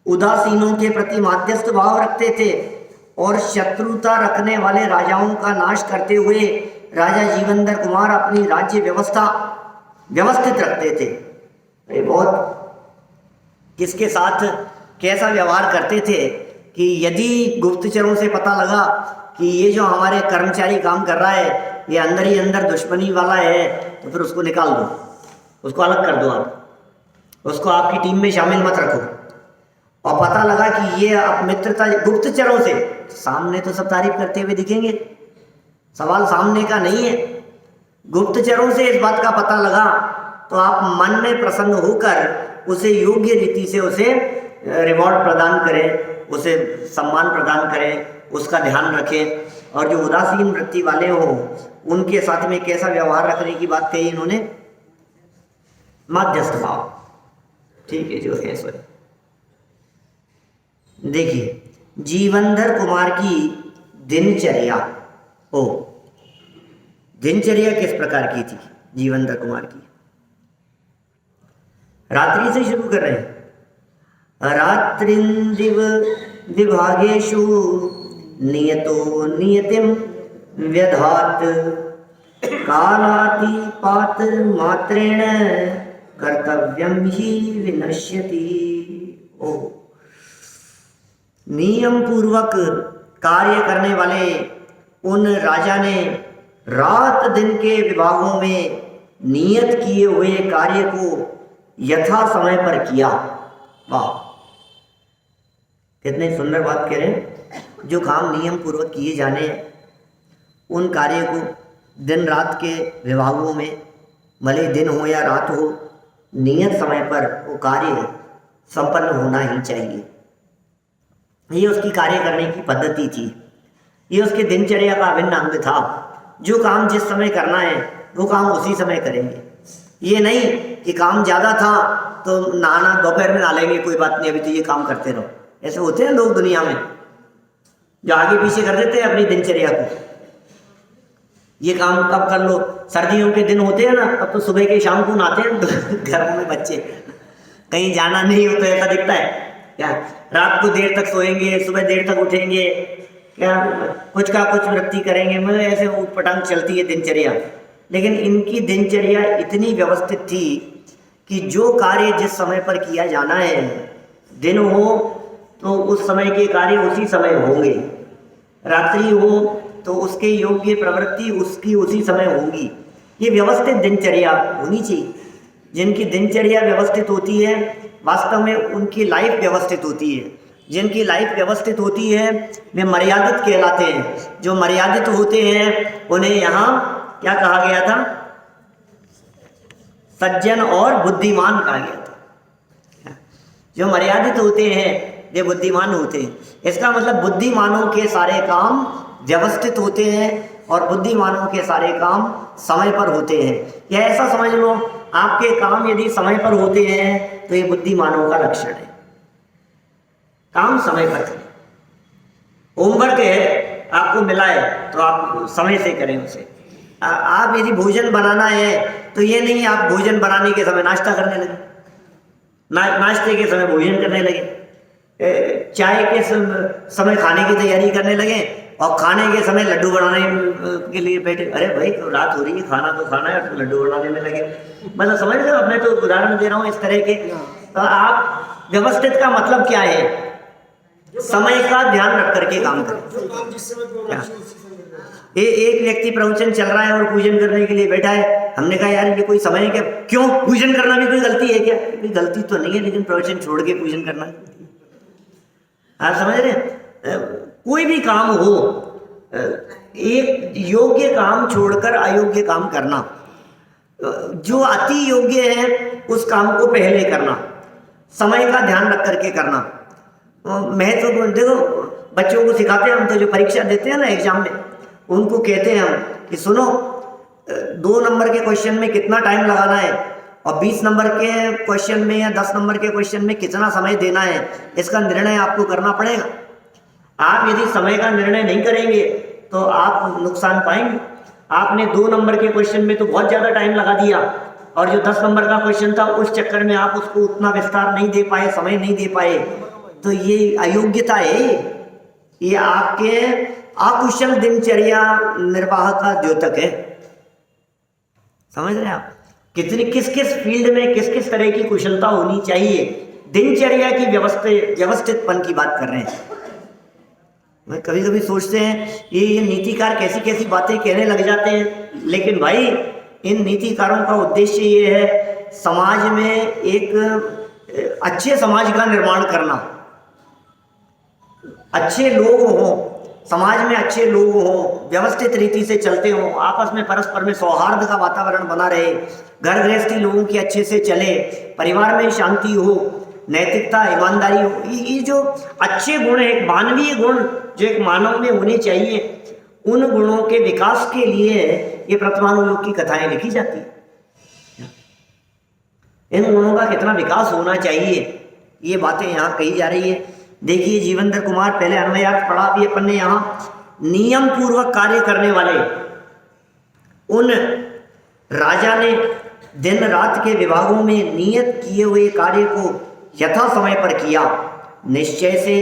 उदासीनों के प्रति माध्यस्थ भाव रखते थे और शत्रुता रखने वाले राजाओं का नाश करते हुए राजा जीवंदर कुमार अपनी राज्य व्यवस्था व्यवस्थित रखते थे। ये बहुत किसके साथ कैसा व्यवहार करते थे कि यदि गुप्तचरों से पता लगा कि ये जो हमारे कर्मचारी काम कर रहा है ये अंदर ही अंदर दुश्मनी वाला है, तो फिर उसको निकाल दो, उसको अलग कर दो, आप उसको आपकी टीम में शामिल मत रखो। और पता लगा कि ये आप मित्रता गुप्तचरों से, सामने तो सब तारीफ करते हुए दिखेंगे, सवाल सामने का नहीं है, गुप्तचरों से इस बात का पता लगा तो आप मन में प्रसन्न होकर उसे योग्य रीति से उसे रिवॉर्ड प्रदान करें, उसे सम्मान प्रदान करें, उसका ध्यान रखें। और जो उदासीन वृत्ति वाले हों उनके साथ में कैसा व्यवहार रखने की बात कही इन्होंने, मध्यस्थ भाव, ठीक है जो है सो। देखिए जीवंधर कुमार की दिनचर्या, दिनचर्या किस प्रकार की थी जीवंधर कुमार की। रात्रि से शुरू कर रहे हैं। रात्रिंदिव विभागेषु नियतो नियतिम व्यधात कालातिपात मात्रेण कर्तव्यम ही विनश्यति। नियम पूर्वक कार्य करने वाले उन राजा ने रात दिन के विभागों में नियत किए हुए कार्य को यथा समय पर किया। वाह, कितनी सुंदर बात कह रहे हैं। जो काम नियम पूर्वक किए जाने हैं उन कार्य को दिन रात के विभागों में, भले दिन हो या रात हो, नियत समय पर वो कार्य संपन्न होना ही चाहिए। ये उसकी कार्य करने की पद्धति थी, ये उसके दिनचर्या का अभिन्न अंग था। जो काम जिस समय करना है वो काम उसी समय करेंगे। ये नहीं कि काम ज़्यादा था तो नहाना दोपहर में नहा लेंगे, कोई बात नहीं, अभी तो ये काम करते रहो। ऐसे होते हैं लोग दुनिया में जो आगे पीछे कर देते हैं अपनी दिनचर्या को। ये काम कब कर लो, सर्दियों के दिन होते हैं ना, तब तो सुबह के शाम को नहाते हैं घरों में बच्चे, कहीं जाना नहीं हो तो ऐसा दिखता है क्या, रात को देर तक सोएंगे, सुबह देर तक उठेंगे, क्या कुछ का कुछ वृत्ति करेंगे, मतलब ऐसे उटपटांग चलती है दिनचर्या। लेकिन इनकी दिनचर्या इतनी व्यवस्थित थी कि जो कार्य जिस समय पर किया जाना है, दिन हो तो उस समय के कार्य उसी समय होंगे, रात्रि हो तो उसके योग्य प्रवृत्ति उसकी उसी समय होगी। ये व्यवस्थित दिनचर्या होनी चाहिए। जिनकी दिनचर्या व्यवस्थित होती है वास्तव में उनकी लाइफ व्यवस्थित होती है। जिनकी लाइफ व्यवस्थित होती है वे मर्यादित कहलाते हैं। जो मर्यादित होते हैं उन्हें यहाँ क्या कहा गया था, सज्जन और बुद्धिमान कहा गया था। जो मर्यादित होते हैं वे बुद्धिमान होते हैं। इसका मतलब बुद्धिमानों के सारे काम व्यवस्थित होते हैं और बुद्धिमानों के सारे काम समय पर होते हैं। या ऐसा समझ लो, आपके काम यदि समय पर होते हैं तो ये बुद्धिमानों का लक्षण है। काम समय पर करें। होमवर्क है आपको मिला है तो आप समय से करें उसे। आप यदि भोजन बनाना है तो ये नहीं आप भोजन बनाने के समय नाश्ता करने लगे, नाश्ते के समय भोजन करने लगे, चाय के समय खाने की तैयारी करने लगे और खाने के समय लड्डू बनाने के लिए बैठे। अरे भाई तो रात हो रही है, खाना तो खाना है, तो लड्डू बनाने में लगे। मतलब समझ रहे हो, मैं तो उदाहरण दे रहा हूँ इस तरह के। तो आप व्यवस्थित का मतलब क्या है, समय का ध्यान रख करके काम करें। एक व्यक्ति प्रवचन चल रहा है और पूजन करने के लिए बैठा है। हमने कहा यार ये कोई समय है क्या, क्यों पूजन करना भी कोई गलती है क्या? कोई गलती तो नहीं है, लेकिन प्रवचन छोड़ के पूजन करना, आप समझ रहे हैं? कोई भी काम हो, एक योग्य काम छोड़कर अयोग्य काम करना, जो अति योग्य है उस काम को पहले करना, समय का ध्यान रख करके करना। महत्वपूर्ण देखो, बच्चों को सिखाते हैं हम तो, जो परीक्षा देते हैं ना एग्जाम में, उनको कहते हैं हम कि सुनो 2 नंबर के क्वेश्चन में कितना टाइम लगाना है और 20 नंबर के क्वेश्चन में या 10 नंबर के क्वेश्चन में कितना समय देना है, इसका निर्णय आपको करना पड़ेगा। आप यदि समय का निर्णय नहीं करेंगे तो आप नुकसान पाएंगे। आपने 2 नंबर के क्वेश्चन में तो बहुत ज़्यादा टाइम लगा दिया और जो 10 नंबर का क्वेश्चन था उस चक्कर में आप उसको उतना विस्तार नहीं दे पाए, समय नहीं दे पाए, तो ये अयोग्यता है। ये आपके अकुशल दिनचर्या निर्वाह का द्योतक है। समझ रहे हैं आप? किस किस फील्ड में किस किस तरह की कुशलता होनी चाहिए, दिनचर्या की व्यवस्थितपन की बात कर रहे हैं। मैं कभी कभी सोचते हैं ये नीतिकार कैसी कैसी बातें कहने लग जाते हैं, लेकिन भाई इन नीतिकारों का उद्देश्य ये है समाज में एक अच्छे समाज का निर्माण करना, अच्छे लोग हों, समाज में अच्छे लोग हों, व्यवस्थित रीति से चलते हों, आपस में परस्पर में सौहार्द का वातावरण बना रहे, घर गृहस्थी लोगों की अच्छे से चले, परिवार में शांति हो, नैतिकता ईमानदारी हो। ये जो अच्छे गुण है, एक मानवीय गुण जो एक मानव में होने चाहिए, उन गुणों के विकास के लिए ये प्रतिमानुयोग की कथाएं लिखी जाती है। इन गुणों का कितना विकास होना चाहिए ये बातें यहाँ कही जा रही है। देखिए जीवेंद्र कुमार, पहले अन्वयार्थ पढ़ा भी अपन ने। यहाँ नियम पूर्वक कार्य करने वाले उन राजा ने दिन रात के विभागों में नियत किए हुए कार्य को यथा समय पर किया। निश्चय से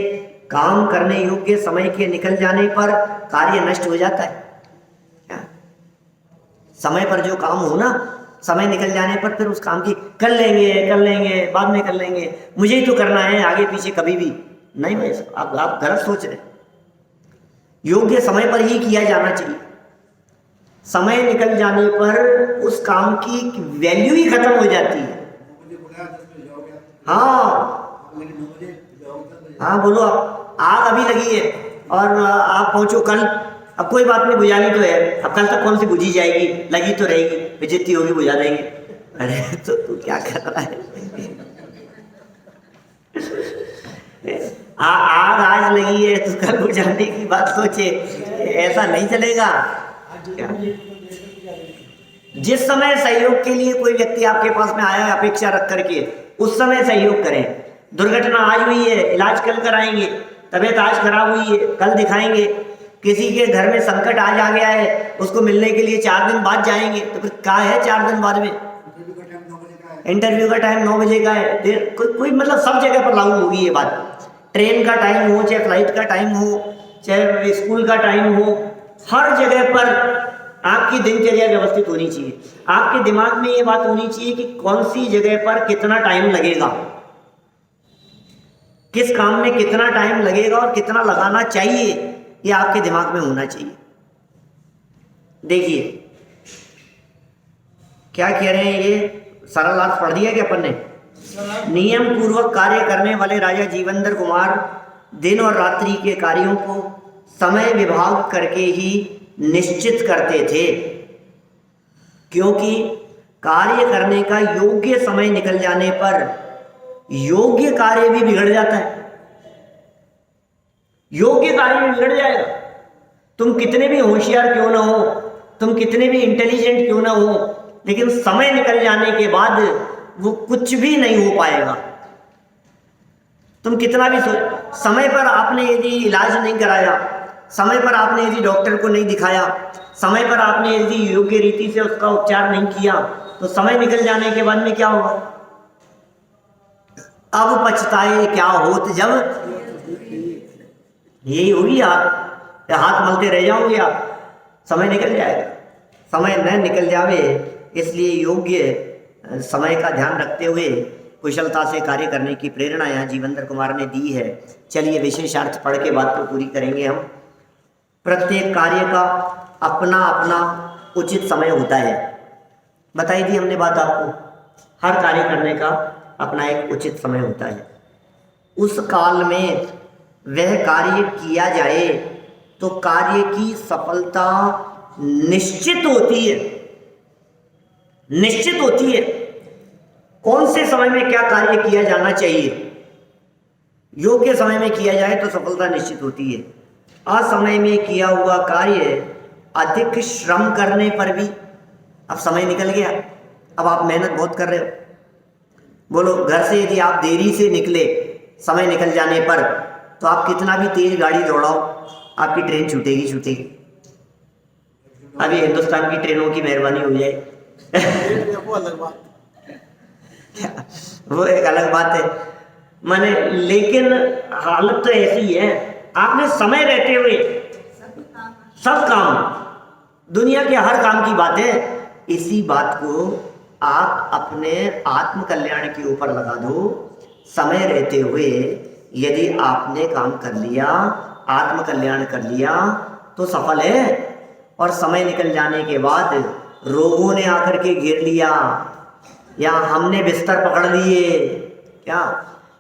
काम करने योग्य समय के निकल जाने पर कार्य नष्ट हो जाता है। समय पर जो काम हो ना, समय निकल जाने पर फिर उस काम की कर लेंगे बाद में कर लेंगे, मुझे ही तो करना है, आगे पीछे कभी भी नहीं भाई साहब, आप गलत सोच रहे। योग्य समय पर ही किया जाना चाहिए। समय निकल जाने पर उस काम की वैल्यू ही खत्म हो जाती है। हाँ बोलो, आप आग अभी लगी है, और आप पहुंचो कल, अब कोई बात नहीं बुझानी तो है, अब कल तक कौन सी बुझी जाएगी, लगी तो रहेगी, फिर जितनी होगी बुझा देंगे। अरे तो तू क्या कर रहा है? आग आज लगी है तो कल बुझाने की बात सोचे, ऐसा नहीं चलेगा। क्या? जिस समय सहयोग के लिए कोई व्यक्ति आपके पास में आया है अपेक्षा रख करके, उस समय सहयोग करें। दुर्घटना आज हुई है, इलाज कल कराएंगे, तबीयत आज खराब हुई है, कल दिखाएंगे। किसी के घर में संकट आज आ गया है, उसको मिलने के लिए 4 दिन बाद जाएंगे, तो फिर क्या है 4 दिन बाद में? इंटरव्यू का टाइम 9 बजे का है। फिर कोई मतलब सब जगह पर लागू होगी ये बात। ट्रेन का टाइम हो, चाहे फ्लाइट का टाइम हो, चाहे स्कूल का टाइम हो, हर जगह पर आपकी दिनचर्या व्यवस्थित होनी चाहिए। आपके दिमाग में ये बात होनी चाहिए कि कौन सी जगह पर कितना टाइम लगेगा, किस काम में कितना टाइम लगेगा और कितना लगाना चाहिए, ये आपके दिमाग में होना चाहिए। देखिए क्या कह रहे हैं, ये सरल अर्थ पढ़ दिया क्या अपन ने? नियम पूर्वक कार्य करने वाले राजा जीवेंद्र कुमार दिन और रात्रि के कार्यों को समय विभाग करके ही निश्चित करते थे, क्योंकि कार्य करने का योग्य समय निकल जाने पर योग्य कार्य भी बिगड़ जाता है। योग्य कार्य भी बिगड़ जाएगा। तुम कितने भी होशियार क्यों ना हो, तुम कितने भी इंटेलिजेंट क्यों ना हो, लेकिन समय निकल जाने के बाद वो कुछ भी नहीं हो पाएगा। तुम कितना भी समय पर आपने यदि इलाज नहीं कराया, समय पर आपने यदि डॉक्टर को नहीं दिखाया, समय पर आपने यदि योग्य रीति से उसका उपचार नहीं किया, तो समय निकल जाने के बाद में क्या होगा? अब पछताए क्या होत जब, यही होगी। आप हाथ मलते रह जाओगे, आप समय निकल जाएगा। समय न निकल जावे, इसलिए योग्य समय का ध्यान रखते हुए कुशलता से कार्य करने की प्रेरणा यहाँ जीवेंद्र कुमार ने दी है। चलिए विशेषार्थ पढ़ के बात को पूरी करेंगे हम। प्रत्येक कार्य का अपना अपना उचित समय होता है। बताई दी हमने बात आपको। हर कार्य करने का अपना एक उचित समय होता है। उस काल में वह कार्य किया जाए तो कार्य की सफलता निश्चित होती है। निश्चित होती है। कौन से समय में क्या कार्य किया जाना चाहिए, योग्य समय में किया जाए तो सफलता निश्चित होती है। असमय में किया हुआ कार्य अधिक श्रम करने पर भी, अब समय निकल गया, अब आप मेहनत बहुत कर रहे हो, बोलो घर से यदि आप देरी से निकले समय निकल जाने पर, तो आप कितना भी तेज गाड़ी दौड़ाओ, आपकी ट्रेन छूटेगी छूटेगी। अभी हिंदुस्तान की ट्रेनों की मेहरबानी हो जाए वो एक अलग बात है माने, लेकिन हालत तो ऐसी है। आपने समय रहते हुए सब काम, दुनिया के हर काम की बात है, इसी बात को आप अपने आत्म कल्याण के ऊपर लगा दो। समय रहते हुए यदि आपने काम कर लिया, आत्म कल्याण कर लिया, तो सफल है। और समय निकल जाने के बाद रोगों ने आकर के घेर लिया, या हमने बिस्तर पकड़ लिए, क्या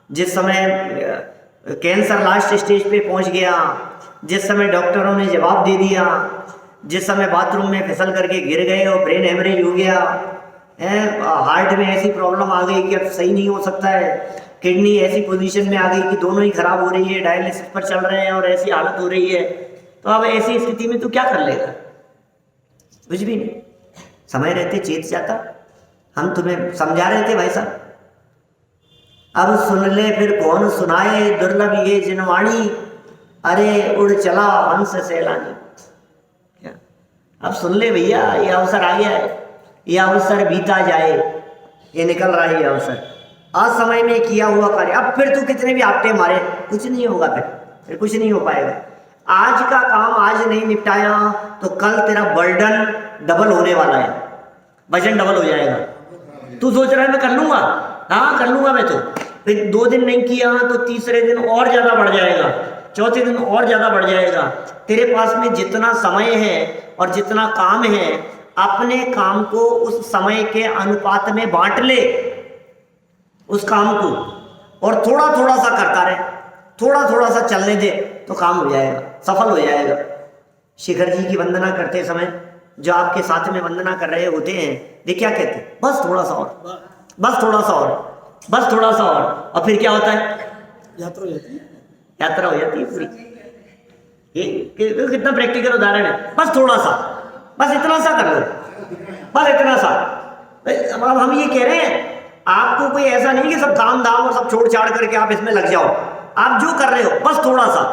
जिस समय कैंसर लास्ट स्टेज पे पहुंच गया, जिस समय डॉक्टरों ने जवाब दे दिया, जिस समय बाथरूम में फिसल करके गिर गए और ब्रेन हेमरेज हो गया, हार्ट में ऐसी प्रॉब्लम आ गई कि अब सही नहीं हो सकता है, किडनी ऐसी पोजीशन में आ गई कि दोनों ही खराब हो रही है, डायलिसिस पर चल रहे हैं और ऐसी हालत हो रही है, तो अब ऐसी स्थिति में तू क्या कर लेगा? कुछ भी नहीं। समय रहते चेत जाता। हम तुम्हें समझा रहे थे भाई साहब, अब सुन ले फिर कौन सुनाए दुर्लभ ये जिनवाणी, अरे उड़ चला हंस सैलानी। क्या अब सुन ले भैया, ये अवसर आ गया है, ये अवसर बीता जाए, ये निकल रहा है ये अवसर। असमय में किया हुआ कार्य, अब फिर तू कितने भी आपटे मारे कुछ नहीं होगा, फिर कुछ नहीं हो पाएगा। आज का काम आज नहीं निपटाया तो कल तेरा बर्डन डबल होने वाला है, वजन डबल हो जाएगा। तू सोच रहा है मैं कर लूंगा, हाँ कर लूंगा मैं, तो फिर 2 दिन नहीं किया तो तीसरे दिन और ज्यादा बढ़ जाएगा, चौथे दिन और ज्यादा बढ़ जाएगा। तेरे पास में जितना समय है और जितना काम है, अपने काम को उस समय के अनुपात में बांट ले उस काम को, और थोड़ा थोड़ा सा करता रहे, थोड़ा थोड़ा सा चलने दे तो काम हो जाएगा। सफल हो जाएगा। शिखर जी की वंदना करते समय जो आपके साथ में वंदना कर रहे होते हैं, वे क्या कहते हैं? बस थोड़ा सा और, बस थोड़ा सा और, बस थोड़ा सा और फिर क्या होता है? यात्रा हो जाती है। यात्रा हो जाती है पूरी। ये कितना प्रैक्टिकल उदाहरण है। बस थोड़ा सा, बस इतना सा कर लो, बस इतना सा। अब हम ये कह रहे हैं, आपको कोई ऐसा नहीं कि सब काम धाम और सब छोड़ छाड़ करके आप इसमें लग जाओ। आप जो कर रहे हो बस थोड़ा सा,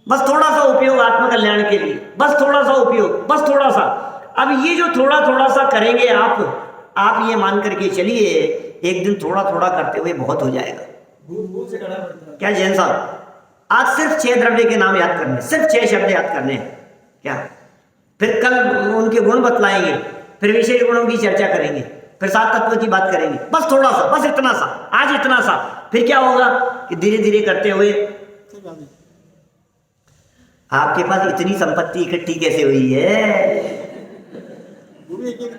बस थोड़ा सा उपयोग आत्म कल्याण के लिए, बस थोड़ा सा उपयोग, बस थोड़ा सा। अब ये जो थोड़ा थोड़ा सा करेंगे आप ये मान करके चलिए, एक दिन थोड़ा थोड़ा करते हुए बहुत हो जाएगा। भूल से करना पड़ता है। क्या जैन साहब, आज सिर्फ 6 द्रव्य के नाम याद करने, सिर्फ 6 शब्द याद करने हैं क्या? फिर कल उनके गुण बतलाएंगे, फिर विशेष गुणों की चर्चा करेंगे, फिर 7 तत्व की बात करेंगे। बस थोड़ा सा, बस इतना सा, आज इतना सा। फिर क्या होगा कि धीरे धीरे करते हुए आपके पास इतनी संपत्ति इकट्ठी कैसे हुई है?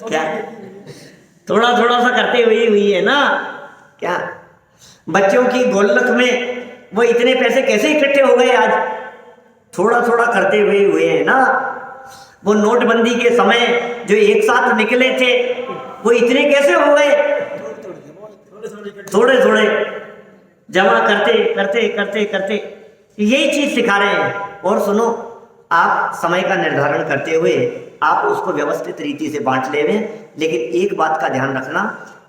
क्या थोड़ा थोड़ा सा करते हुई है ना? क्या बच्चों की गोल्लक में वो इतने पैसे कैसे इकट्ठे हो गए? आज थोड़ा थोड़ा करते हुए हैं ना। वो नोटबंदी के समय जो एक साथ निकले थे, वो इतने कैसे हो गए? थोड़े थोड़े जमा करते करते करते करते यही चीज सिखा रहे हैं। और सुनो, आप समय का निर्धारण करते हुए आप उसको व्यवस्थित रीति से बांट ले रहे हैं, लेकिन एक बात का ध्यान रखना,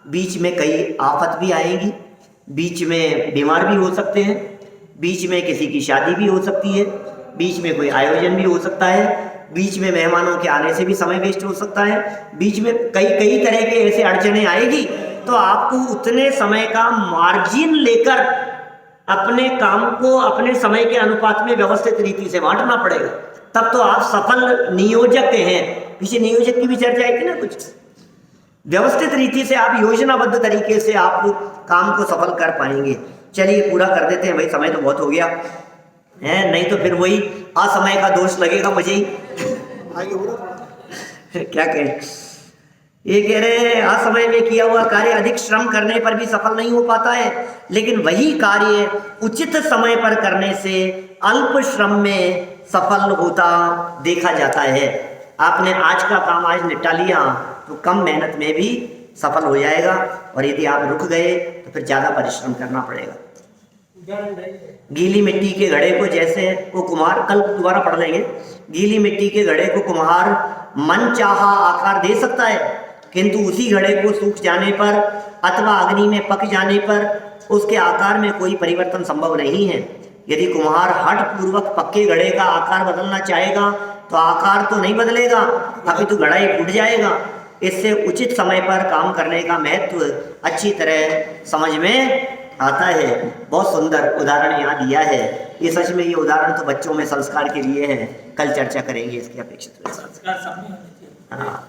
बीच में कई आफत भी आएंगी, बीच में बीमार भी हो सकते हैं, बीच में किसी की शादी भी हो सकती है, बीच में कोई आयोजन भी हो सकता है, बीच में मेहमानों के आने से भी समय वेस्ट हो सकता है, बीच में कई तरह के ऐसे अड़चने आएगी। तो आपको उतने समय का मार्जिन लेकर अपने काम को अपने समय के अनुपात में व्यवस्थित रीति से बांटना पड़ेगा, तब तो आप सफल नियोजक हैं। पीछे नियोजक की भी चर्चा आई थी ना कुछ। व्यवस्थित रीति से आप योजनाबद्ध तरीके से आप काम को सफल कर पाएंगे। चलिए पूरा कर देते हैं भाई, समय तो बहुत हो गया है, नहीं तो फिर वही असमय का दोष लगेगा मुझे ही। आगे हो रहा क्या कहें, ये कह रहे हैं असमय में किया हुआ कार्य अधिक श्रम करने पर भी सफल नहीं हो पाता है, लेकिन वही कार्य उचित समय पर करने से अल्प श्रम में सफल होता देखा जाता है। आपने आज का काम आज निपटा लिया तो कम मेहनत में भी सफल हो जाएगा, और यदि आप रुक गए तो फिर ज़्यादा परिश्रम करना पड़ेगा। गीली मिट्टी के घड़े को जैसे वो कुम्हार, कल दोबारा पढ़ लेंगे, गीली मिट्टी के घड़े को कुम्हार मन चाहा आकार दे सकता है, किंतु उसी घड़े को सूख जाने पर अथवा अग्नि में पक जाने पर उसके आकार में कोई परिवर्तन संभव नहीं है। यदि कुम्हार हठ पूर्वक पक्के घड़े का आकार बदलना चाहेगा तो आकार तो नहीं बदलेगा, अभी तो घड़ा ही फूट जाएगा। इससे उचित समय पर काम करने का महत्व अच्छी तरह समझ में आता है। बहुत सुंदर उदाहरण यहाँ दिया है। ये सच में ये उदाहरण तो बच्चों में संस्कार के लिए है, कल चर्चा करेंगे इसकी अपेक्षित। संस्कार सब में होने चाहिए। हाँ।